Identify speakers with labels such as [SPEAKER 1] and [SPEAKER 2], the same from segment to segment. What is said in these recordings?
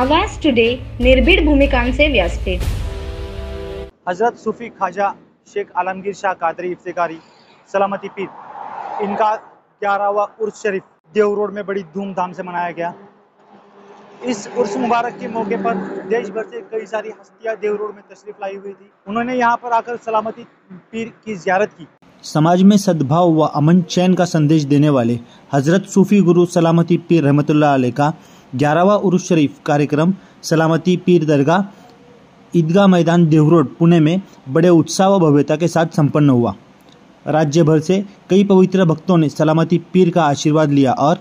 [SPEAKER 1] आवाज टुडे निर्भीड भूमिकांचे व्यासपीठ।
[SPEAKER 2] हजरत सूफी ख्वाजा शेख आलमगीर शाह कादरी इफ्तिकारी सलामती पीर, इनका 11वां उर्स शरीफ देव रोड में बड़ी धूमधाम से मनाया गया। इस उर्स मुबारक के मौके पर देश भर से कई सारी हस्तियां देव रोड में तशरीफ लाई हुई थी। उन्होंने यहाँ पर आकर सलामती पीर की ज़ियारत की।
[SPEAKER 3] समाज में सद्भाव व अमन चैन का संदेश देने वाले हजरत सूफी गुरु सलामती पीर रहमतुल्लाह अलैह का 11वां उर्स शरीफ कार्यक्रम सलामती पीर दरगाह ईदगाह मैदान देव रोड पुणे में बड़े उत्साह व भव्यता के साथ संपन्न हुआ। राज्य भर से कई पवित्र भक्तों ने सलामती पीर का आशीर्वाद लिया और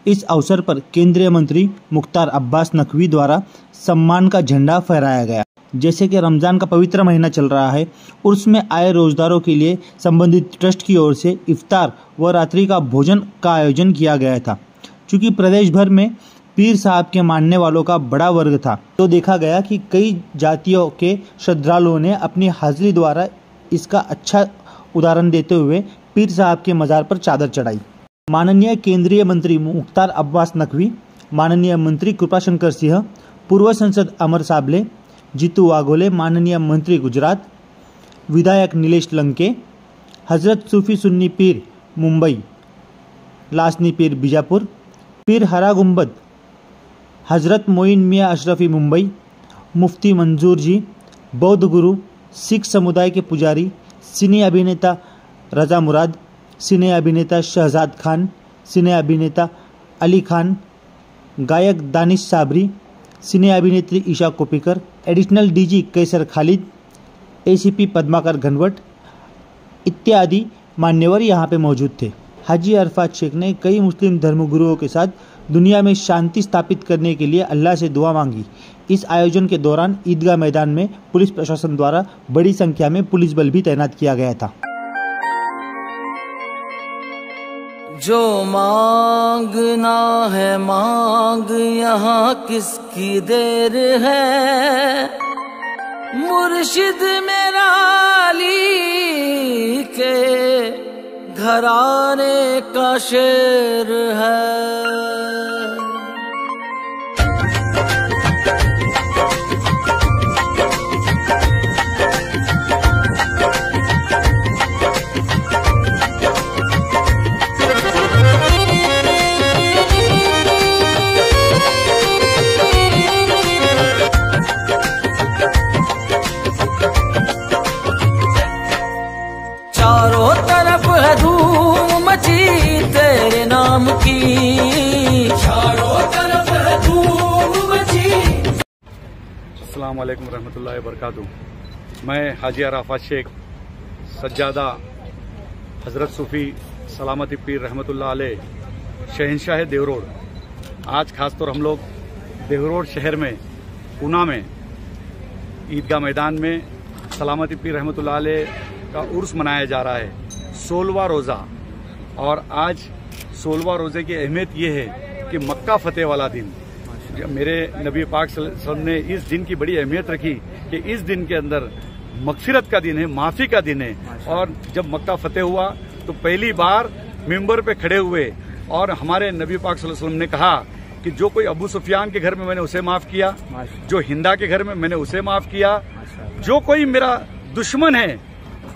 [SPEAKER 3] इस अवसर पर केंद्रीय मंत्री मुख्तार अब्बास नकवी द्वारा सम्मान का झंडा फहराया गया। जैसे कि रमज़ान का पवित्र महीना चल रहा है, उर्स में आए रोजदारों के लिए संबंधित ट्रस्ट की ओर से इफ्तार व रात्रि का भोजन का आयोजन किया गया था। चूँकि प्रदेश भर में पीर साहब के मानने वालों का बड़ा वर्ग था, तो देखा गया कि कई जातियों के श्रद्धालुओं ने अपनी हाजिरी द्वारा इसका अच्छा उदाहरण देते हुए पीर साहब के मज़ार पर चादर चढ़ाई। माननीय केंद्रीय मंत्री मुख्तार अब्बास नकवी, माननीय मंत्री कृपाशंकर सिंह, पूर्व सांसद अमर साबले, जीतू वाघोले, माननीय मंत्री गुजरात, विधायक नीलेश लंके, हजरत सूफी सुन्नी पीर मुंबई, लासनी पीर बीजापुर, पीर हरा गुंबद हजरत मोइन मियाँ अशरफी मुंबई, मुफ्ती मंजूर जी, बौद्ध गुरु, सिख समुदाय के पुजारी, सिने अभिनेता रजा मुराद, सिने अभिनेता शहजाद खान, सिने अभिनेता अली खान, गायक दानिश साबरी, सिने अभिनेत्री ईशा कोपिकर, एडिशनल डीजी कैसर खालिद, एसीपी पद्माकर घनवट इत्यादि मान्यवर यहाँ पे मौजूद थे। हाजी अरफात शेख ने कई मुस्लिम धर्मगुरुओं के साथ दुनिया में शांति स्थापित करने के लिए अल्लाह से दुआ मांगी। इस आयोजन के दौरान ईदगाह मैदान में पुलिस प्रशासन द्वारा बड़ी संख्या में पुलिस बल भी तैनात किया गया था।
[SPEAKER 4] जो मांगना है मांग, यहाँ किसकी देर है। मुर्शिद मेरा अली के घराने का शेर है। चारों तरफ है धूम मची तेरे नाम की, चारों तरफ है धूम मची।
[SPEAKER 5] अस्सलाम वालेकुम रहमतुल्लाहि व बरकातुहू। मैं हाजी अरफात शेख सज्जादा हजरत सूफी सलामती पीर रहमतुल्लाह अलैह शहंशाह देव रोड, आज खासतौर हम लोग देव रोड शहर में पूना में ईदगाह मैदान में सलामती पीर रहमतुल्लाह अलैह का उर्स मनाया जा रहा है, 16वां रोज़ा। और आज 16वां रोज़े की अहमियत ये है कि मक्का फतेह वाला दिन, मेरे नबी पाक सल्लल्लाहु अलैहि वसल्लम ने इस दिन की बड़ी अहमियत रखी कि इस दिन के अंदर मगफिरत का दिन है, माफ़ी का दिन है। और जब मक्का फतेह हुआ तो पहली बार मिंबर पे खड़े हुए और हमारे नबी पाक सल्लल्लाहु अलैहि वसल्लम ने कहा कि जो कोई अबू सुफियान के घर में मैंने उसे माफ़ किया, जो हिंदा के घर में मैंने उसे माफ़ किया, जो कोई मेरा दुश्मन है,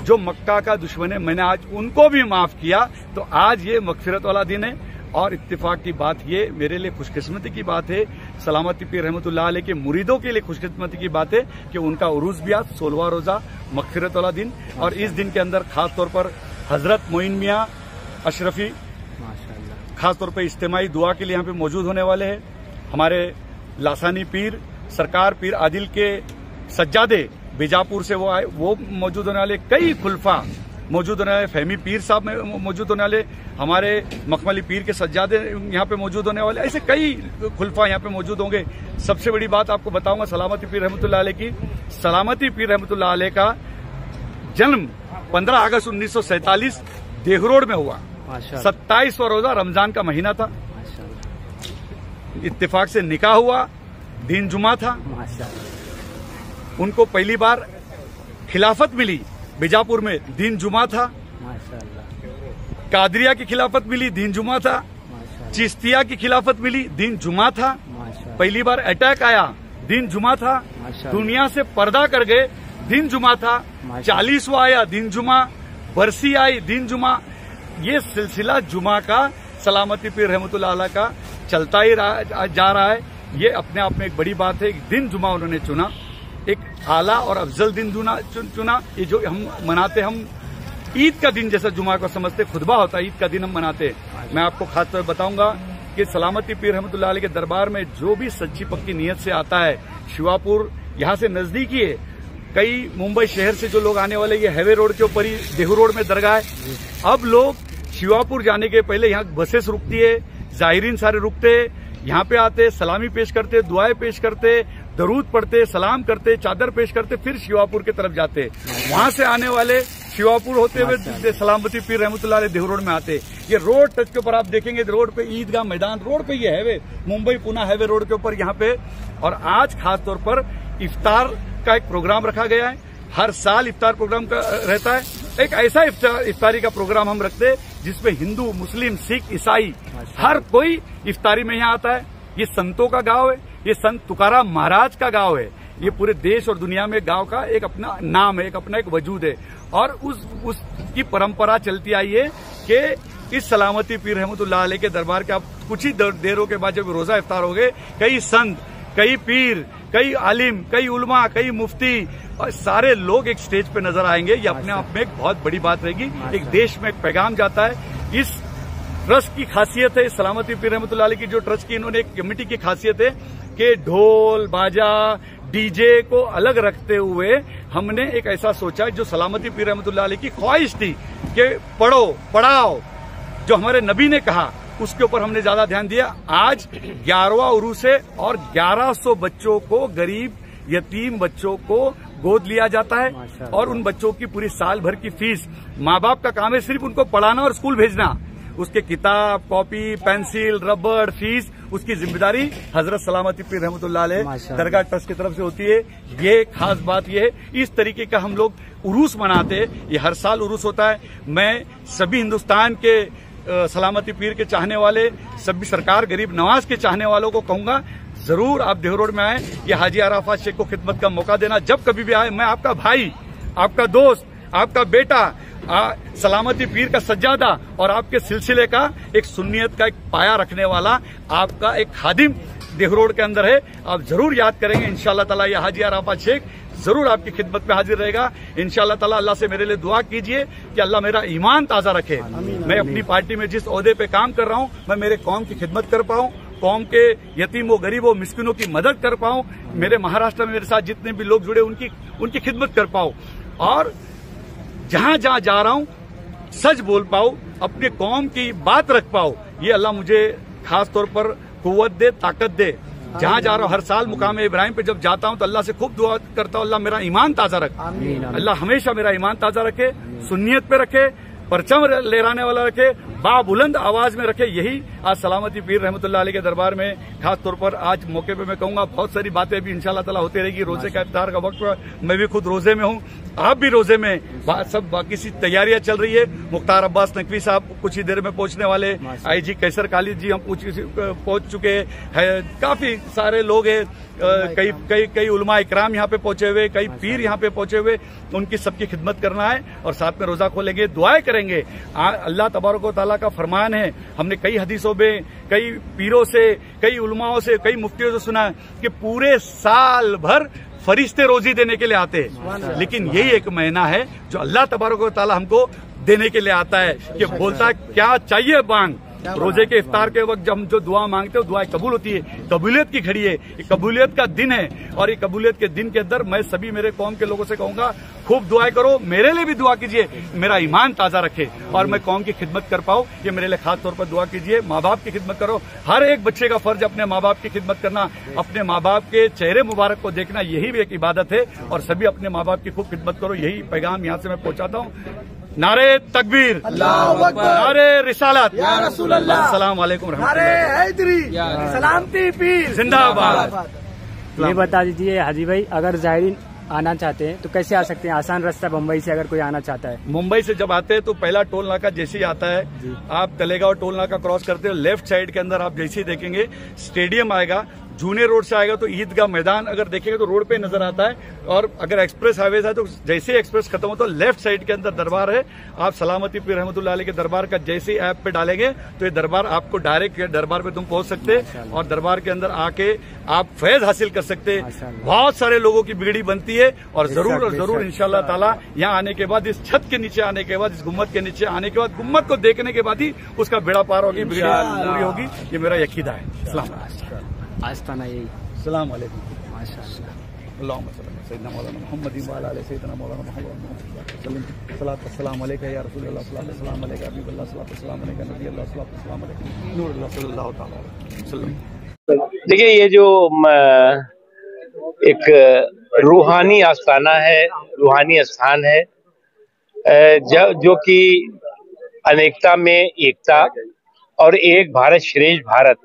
[SPEAKER 5] जो मक्का का दुश्मन है, मैंने आज उनको भी माफ किया। तो आज ये मगफिरत वाला दिन है और इत्तेफाक की बात ये मेरे लिए खुशकिस्मती की बात है, सलामती पीर रहमतुल्लाह अलैह के मुरीदों के लिए खुशकिस्मती की बात है कि उनका उरूस भी आज 16वां रोजा मगफिरत वाला दिन। और इस दिन के अंदर खास तौर पर हजरत मोइन मियाँ अशरफी खास तौर पर इज्तिमाई दुआ के लिए यहाँ पे मौजूद होने वाले हैं। हमारे लासानी पीर सरकार पीर आदिल के सज्जादे बीजापुर से वो आए, वो मौजूद होने वाले, कई खुलफा मौजूद होने वाले, फहमी पीर साहब में मौजूद होने वाले, हमारे मखमली पीर के सज्जादे यहाँ पे मौजूद होने वाले, ऐसे कई खुलफा यहाँ पे मौजूद होंगे। सबसे बड़ी बात आपको बताऊंगा सलामती पीर रहमतुल्लाह अलैह की। सलामती पीर रहमतुल्लाह अलैह का जन्म 15 अगस्त 1947 देव रोड में हुआ। 27वां रोजा रमजान का महीना था। इत्तेफाक से निकाह हुआ, दिन जुमा था। उनको पहली बार खिलाफत मिली बीजापुर में, दिन जुमा था। कादरिया की खिलाफत मिली, दिन जुमा था। चिश्तिया की खिलाफत मिली, दिन जुमा था। पहली बार अटैक आया, दिन जुमा था, दुनिया से पर्दा कर गए, दिन जुमा था। 40वां आया, दिन जुमा। बरसी आई, दिन जुमा। ये सिलसिला जुमा का सलामती पीर रहमतुल्लाह अलैह का चलता ही जा रहा है। ये अपने आप में एक बड़ी बात है। एक दिन जुमा उन्होंने चुना, एक आला और अफजल दिन चुना। ये जो हम मनाते, हम ईद का दिन जैसा जुमा को समझते, खुतबा होता है, ईद का दिन हम मनाते। मैं आपको खासतौर बताऊंगा कि सलामती पीर रहमतुल्लाह अलैह के दरबार में जो भी सच्ची पक्की नीयत से आता है, शिवापुर यहाँ से नजदीक ही है, कई मुंबई शहर से जो लोग आने वाले, ये हाईवे रोड के ऊपर ही देहू रोड में दरगाह है। अब लोग शिवापुर जाने के पहले यहाँ बसेस रुकती है, जायरीन सारे रुकते, यहाँ पे आते, सलामी पेश करते, दुआएं पेश करते, दरूद पढ़ते, सलाम करते, चादर पेश करते, फिर शिवापुर की तरफ जाते। वहां से आने वाले शिवापुर होते हुए सलामती पीर रहमतुल्लाह अलैह देहू रोड में आते। ये रोड टच के ऊपर आप देखेंगे, रोड पे ईदगाह मैदान, रोड पे ये highway, Mumbai Pune highway road के ऊपर यहाँ पे। और आज खास तौर पर इफ्तार का एक प्रोग्राम रखा गया है। हर साल इफ्तार प्रोग्राम का रहता है। एक ऐसा इफ्तारी का प्रोग्राम हम रखते हैं जिसमें हिंदू, मुस्लिम, सिख, ईसाई हर कोई इफ्तारी में यहाँ आता है। ये संतों का गांव है, ये संत तुकाराम महाराज का गांव है। ये पूरे देश और दुनिया में गांव का एक अपना नाम है, एक अपना एक वजूद है। और उसकी परंपरा चलती आई है कि इस सलामती पीर रहमतुल्लाह अलैह के दरबार के आप कुछ ही देरों के बाद जब रोजा इफ्तार हो गए, कई संत, कई पीर, कई आलिम, कई उलमा, कई मुफ्ती और सारे लोग एक स्टेज पे नजर आएंगे। ये अपने आप में एक बहुत बड़ी बात रहेगी। एक देश में एक पैगाम जाता है। इस ट्रस्ट की खासियत है, सलामती पीर रहमतुल्लाह अलैह की जो ट्रस्ट की इन्होंने एक कमेटी की खासियत है कि ढोल, बाजा, डीजे को अलग रखते हुए हमने एक ऐसा सोचा जो सलामती पीर रहमतुल्लाह अलैह की ख्वाहिश थी कि पढ़ो, पढ़ाओ, जो हमारे नबी ने कहा, उसके ऊपर हमने ज्यादा ध्यान दिया। आज 11वां उरूस है और 1100 बच्चों को, गरीब यतीम बच्चों को गोद लिया जाता है और उन बच्चों की पूरी साल भर की फीस, माँ बाप का काम है सिर्फ उनको पढ़ाना और स्कूल भेजना। उसके किताब, कॉपी, पेंसिल, रबड़, फीस, उसकी जिम्मेदारी हजरत सलामती पीर रहमतुल्लाह अलैह दरगाह ट्रस्ट की तरफ से होती है। ये खास बात ये है, इस तरीके का हम लोग उरूस मनाते हैं। ये हर साल उरूस होता है। मैं सभी हिंदुस्तान के सलामती पीर के चाहने वाले, सभी सरकार गरीब नवाज के चाहने वालों को कहूंगा, जरूर आप देहू रोड में आए। ये हाजी अराफात शेख को खिदमत का मौका देना। जब कभी भी आए, मैं आपका भाई, आपका दोस्त, आपका बेटा, सलामती पीर का सज्जादा और आपके सिलसिले का एक सुन्नियत का एक पाया रखने वाला आपका एक खादिम देहू रोड के अंदर है। आप जरूर याद करेंगे इंशाअल्लाह ताला। ये हाजी अराफात शेख जरूर आपकी खिदमत में हाजिर रहेगा इंशाअल्लाह ताला। अल्लाह से मेरे लिए दुआ कीजिए कि अल्लाह मेरा ईमान ताजा रखे। मैं अपनी पार्टी में जिस ओहदे पे काम कर रहा हूँ, मैं मेरे कौम की खिदमत कर पाऊँ, कौम के यतीमों, गरीबों, मिस्किनों की मदद कर पाऊँ, मेरे महाराष्ट्र में मेरे साथ जितने भी लोग जुड़े उनकी खिदमत कर पाऊँ और जहां जहां जा रहा हूं सच बोल पाऊं, अपने कौम की बात रख पाऊं। ये अल्लाह मुझे खास तौर पर कुव्वत दे, ताकत दे। जहां जा रहा हूं, हर साल मुकाम इब्राहिम पे जब जाता हूं तो अल्लाह से खूब दुआ करता हूं, अल्लाह मेरा ईमान ताजा रखे। अल्लाह हमेशा मेरा ईमान ताजा रखे, सुन्नियत पे रखे, परचम लहराने वाला रखे, बाबुलंद आवाज में रखे। यही आज सलामती पीर रहमतुल्लाह अलैह के दरबार में खास तौर पर आज मौके पे मैं कहूंगा, बहुत सारी बातें भी इंशाअल्लाह ताला होती रहेगी। रोजे का इफ्तार का वक्त, मैं भी खुद रोजे में हूँ, आप भी रोजे में, सब बाकी सी तैयारियां चल रही है। मुख्तार अब्बास नकवी साहब कुछ ही देर में पहुंचने वाले, IG कैसर खालिद जी हम पहुंच चुके हैं, काफी सारे लोग हैं, कई उलमा इकराम यहाँ पे पहुंचे हुए, कई पीर यहाँ पे पहुंचे हुए, उनकी सबकी खिदमत करना है और साथ में रोजा खोलेंगे, दुआएं करेंगे। अल्लाह तबारक व तआला का फरमान है, हमने कई हदीसों में, कई पीरों से, कई उलमाओं से, कई मुफ्तियों से सुना कि पूरे साल भर फरिश्ते रोजी देने के लिए आते हैं, लेकिन यही एक महीना है जो अल्लाह तबारक व तआला हमको देने के लिए आता है कि बोलता है क्या चाहिए मांग। रोजे के इफ्तार के वक्त जब हम जो दुआ मांगते हो, दुआ कबूल होती है। कबूलियत की घड़ी है, ये कबूलियत का दिन है और ये कबूलियत के दिन के अंदर मैं सभी मेरे कौम के लोगों से कहूंगा, खूब दुआएं करो, मेरे लिए भी दुआ कीजिए, मेरा ईमान ताजा रखे और मैं कौम की खिदमत कर पाऊं। ये मेरे लिए खास तौर पर दुआ कीजिए। माँ बाप की खिदमत करो, हर एक बच्चे का फर्ज अपने माँ बाप की खिदमत करना, अपने माँ बाप के चेहरे मुबारक को देखना, यही भी एक इबादत है और सभी अपने माँ बाप की खूब खिदमत करो। यही पैगाम यहाँ से मैं पहुंचाता हूँ। नारे तकबीर, नारे रिसालत, अस्सलाम वालेकुम रहमतुल्लाह,
[SPEAKER 6] सलामती पीर
[SPEAKER 5] जिंदाबाद।
[SPEAKER 6] ये बता दीजिए हाजी भाई, अगर जायरीन आना चाहते हैं तो कैसे आ सकते हैं? आसान रास्ता मुंबई से अगर कोई आना चाहता है।
[SPEAKER 5] मुंबई से जब आते हैं तो पहला टोल नाका जैसे ही आता है, आप तलेगांव टोल नाका क्रॉस करते हो, लेफ्ट साइड के अंदर आप जैसे ही देखेंगे स्टेडियम आएगा, जूने रोड से आएगा तो ईदगाह मैदान अगर देखेगा तो रोड पे नजर आता है। और अगर एक्सप्रेस हाईवे है तो जैसे एक्सप्रेस खत्म हो तो लेफ्ट साइड के अंदर दरबार है। आप सलामती पीर रहमतुल्लाह अलैह के दरबार का जैसे ऐप पे डालेंगे तो ये दरबार आपको डायरेक्ट दरबार पे तुम पहुंच सकते हैं और दरबार के अंदर आके आप फैज हासिल कर सकते हैं। बहुत सारे लोगों की बिगड़ी बनती है और जरूर इंशाअल्लाह ताला यहाँ आने के बाद, इस छत के नीचे आने के बाद, इस गुम्मत के नीचे आने के बाद, गुम्मत को देखने के बाद ही उसका बेड़ा पार होगी, बिगड़ी पूरी होगी। ये मेरा यकीदा है।
[SPEAKER 6] आस्ताना यही।
[SPEAKER 5] अस्सलाम वालेकुम। माशाअल्लाह। अल्लाहुम्मा सल्ली अला सय्यिदना मौलाना मुहम्मदिन व अला आलि सय्यिदना मौलाना मुहम्मद। सलात वस्सलाम अलैका या रसूलल्लाह, सलात वस्सलाम अलैका हबीबल्लाह, सलात वस्सलाम अलैका नबीयल्लाह, सलात वस्सलाम अलैका नूरुल्लाह सल्लल्लाहु तआला अलैहि वसल्लम।
[SPEAKER 7] देखिए, ये जो एक रूहानी आस्थाना है, रूहानी स्थान है, जो कि अनेकता में एकता और एक भारत श्रेष्ठ भारत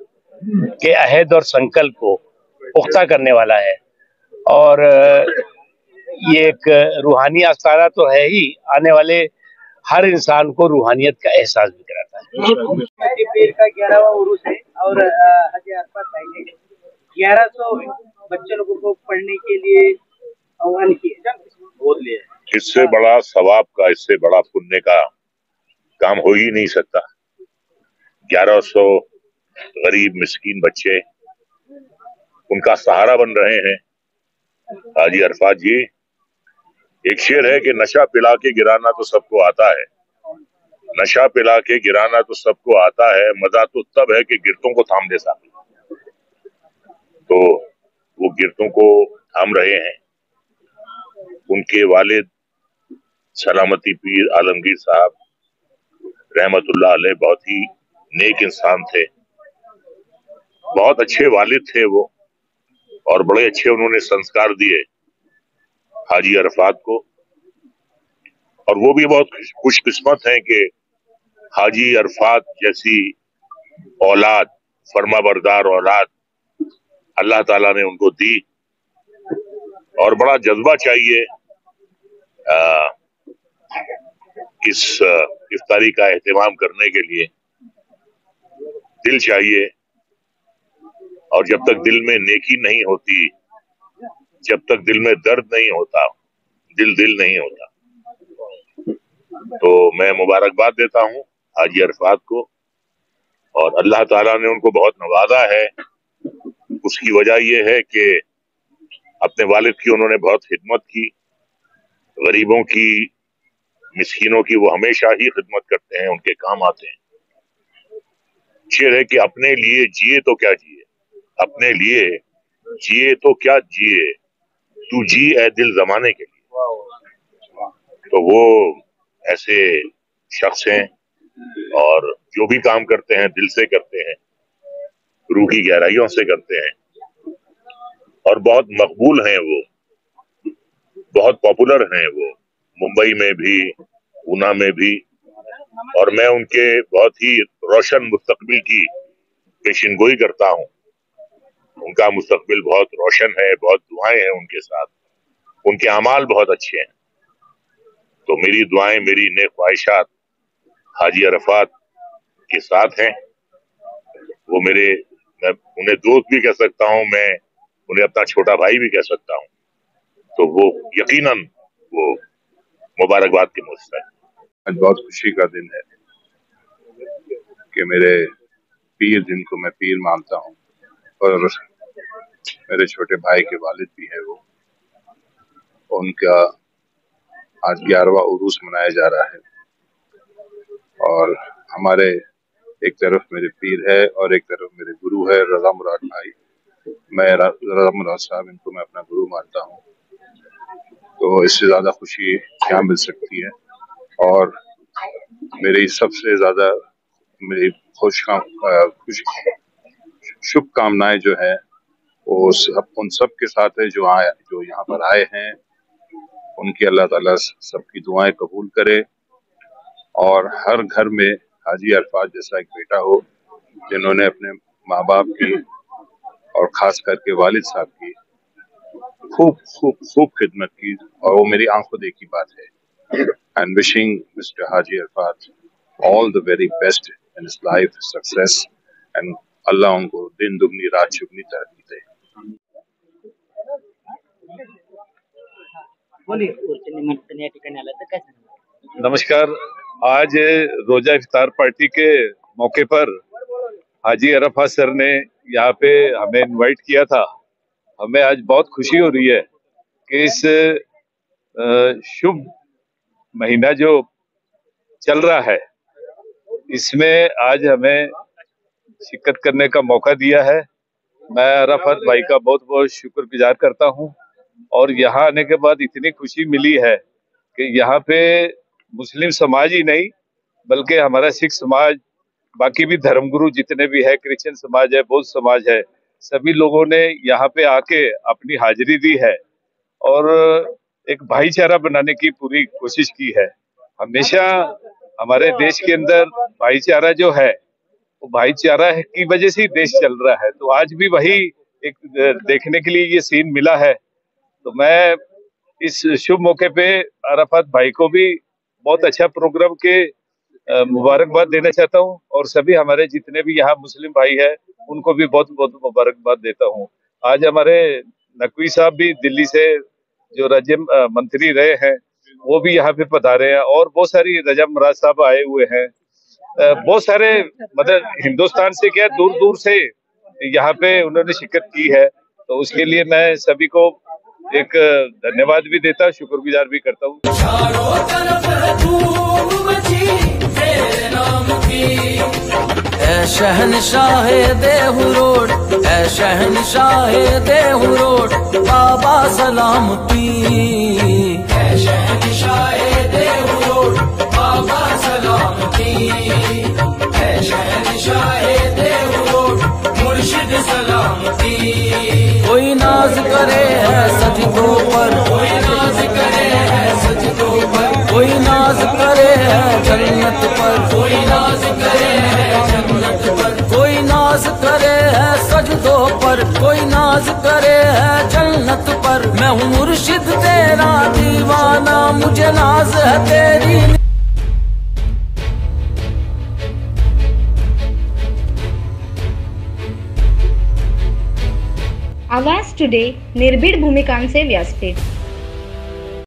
[SPEAKER 7] के अहद और संकल्प को पुख्ता करने वाला है। और ये एक रूहानी आस्थाना तो है ही, आने वाले हर इंसान को रूहानियत का एहसास भी कराता है।
[SPEAKER 8] पीर का 11वां उरूस है और हज अरफात भाई ने 1100 बच्चे लोगों को पढ़ने के लिए आह्वान किया, बोल लिया।
[SPEAKER 9] इससे बड़ा सवाब का, इससे बड़ा पुण्य का काम हो ही नहीं सकता। 1100 गरीब मिस्कीन बच्चे उनका सहारा बन रहे हैं। हाजी अरफात जी, एक शेर है कि नशा पिला के गिराना तो सबको आता है, नशा पिला के गिराना तो सबको आता है, मजा तो तब है कि गिरतों को थाम दे साहब। तो वो गिरतों को थाम रहे हैं। उनके वालिद सलामती पीर आलमगीर साहब रहमतुल्लाह अलैह बहुत ही नेक इंसान थे, बहुत अच्छे वालिद थे वो, और बड़े अच्छे उन्होंने संस्कार दिए हाजी अरफात को। और वो भी बहुत खुशकिस्मत हैं कि हाजी अरफात जैसी औलाद, फर्माबरदार औलाद अल्लाह ताला ने उनको दी। और बड़ा जज्बा चाहिए इस इफ्तारी का एहतमाम करने के लिए, दिल चाहिए। और जब तक दिल में नेकी नहीं होती, जब तक दिल में दर्द नहीं होता, दिल नहीं होता। तो मैं मुबारकबाद देता हूँ हाजी अरफात को, और अल्लाह ताला ने उनको बहुत नवाजा है। उसकी वजह यह है कि अपने वालिद की उन्होंने बहुत खिदमत की, गरीबों की, मिस्कीनों की वो हमेशा ही खिदमत करते हैं, उनके काम आते हैं। शेर है कि अपने लिए जिए तो क्या जिए, अपने लिए जिए तो क्या जिए, तू जी ए दिल जमाने के लिए। तो वो ऐसे शख्स हैं और जो भी काम करते हैं दिल से करते हैं, रूह की गहराइयों से करते हैं, और बहुत मकबूल हैं वो, बहुत पॉपुलर हैं वो, मुंबई में भी, पूना में भी। और मैं उनके बहुत ही रोशन मुस्तकबिल की पेशिनगोई करता हूँ। उनका मुस्तकबिल बहुत रोशन है, बहुत दुआएं हैं उनके साथ, उनके अमाल बहुत अच्छे हैं। तो मेरी दुआएं, मेरी नेक ख्वाहिशात हाजी अरफात के साथ हैं। वो मैं उन्हें दोस्त भी कह सकता हूँ, मैं उन्हें अपना छोटा भाई भी कह सकता हूँ। तो वो यकीनन वो मुबारकबाद के मुस्तहिक है।
[SPEAKER 10] आज बहुत खुशी का दिन है कि मेरे पीर, जिनको मैं पीर मानता हूँ, और मेरे छोटे भाई के वालिद भी है वो, उनका आज 11वां उरूस मनाया जा रहा है। और हमारे एक तरफ मेरे पीर है और एक तरफ मेरे गुरु है रजा मुराद भाई। मैं रजा मुराद साहब, इनको मैं अपना गुरु मानता हूँ। तो इससे ज्यादा खुशी क्या मिल सकती है। और मेरी सबसे ज्यादा मेरी शुभकामनाएं जो है वो उन सब के साथ है जो यहाँ पर आए हैं। उनकी अल्लाह ताला सबकी दुआएं कबूल करे और हर घर में हाजी अरफात जैसा एक बेटा हो, जिन्होंने अपने माँ बाप की और खास करके वालिद साहब की खूब खूब खूब खिदमत की, और वो मेरी आंखों देखी बात है। And wishing Mr. Haji Arfat all the very best in his life, success, and अल्लाह उनको दिन दुगनी रात चुगनी तरक्की दे। नमस्कार। आज रोजा इफ्तार पार्टी के मौके पर हाजी अरफात सर ने यहाँ पे हमें इनवाइट किया था। हमें आज बहुत खुशी हो रही है कि इस शुभ महीना जो चल रहा है इसमें आज हमें शिरकत करने का मौका दिया है। मैं अरफात भाई का बहुत बहुत शुक्रगुजार करता हूँ और यहाँ आने के बाद इतनी खुशी मिली है कि यहाँ पे मुस्लिम समाज ही नहीं बल्कि हमारा सिख समाज, बाकी भी धर्मगुरु जितने भी है, क्रिश्चियन समाज है, बौद्ध समाज है, सभी लोगों ने यहाँ पे आके अपनी हाजिरी दी है और एक भाईचारा बनाने की पूरी कोशिश की है। हमेशा हमारे देश के अंदर भाईचारा जो है वो भाईचारा की वजह से ही देश चल रहा है। तो आज भी वही एक देखने के लिए ये सीन मिला है। तो मैं इस शुभ मौके पे अरफात भाई को भी बहुत अच्छा प्रोग्राम के मुबारकबाद देना चाहता हूँ और सभी हमारे जितने भी यहाँ मुस्लिम भाई है उनको भी बहुत बहुत मुबारकबाद देता हूँ। आज हमारे नकवी साहब भी दिल्ली से जो राज्य मंत्री रहे हैं वो भी यहाँ पे पधारे हैं और बहुत सारी रजा मुराद साहब आए हुए हैं। बहुत सारे मतलब हिंदुस्तान से क्या दूर दूर से यहाँ पे उन्होंने शिरकत की है। तो उसके लिए मैं सभी को एक धन्यवाद भी देता, शुक्रगुजार भी करता हूँ।
[SPEAKER 4] शहनशाहे देहु रोड, शहनशाहे देहु रोड, बाबा सलामती। शहनशाहे देहु रोड, बाबा सलामती। शहनशाहे देहु रोड, मुर्शिद सलामती। कोई नाज करे है सजदों पर, कोई नाज करे है सजदों पर, कोई नाज करे है जन्नत पर, कोई नाज करे है जन्नत पर, कोई नाज करे है सजदों पर, कोई नाज करे है जन्नत पर। मैं हूँ मुर्शिद तेरा दीवाना, मुझे नाज है तेरी।
[SPEAKER 1] आवाज टुडे निर्भीड भूमिकांचे व्यासपीठ।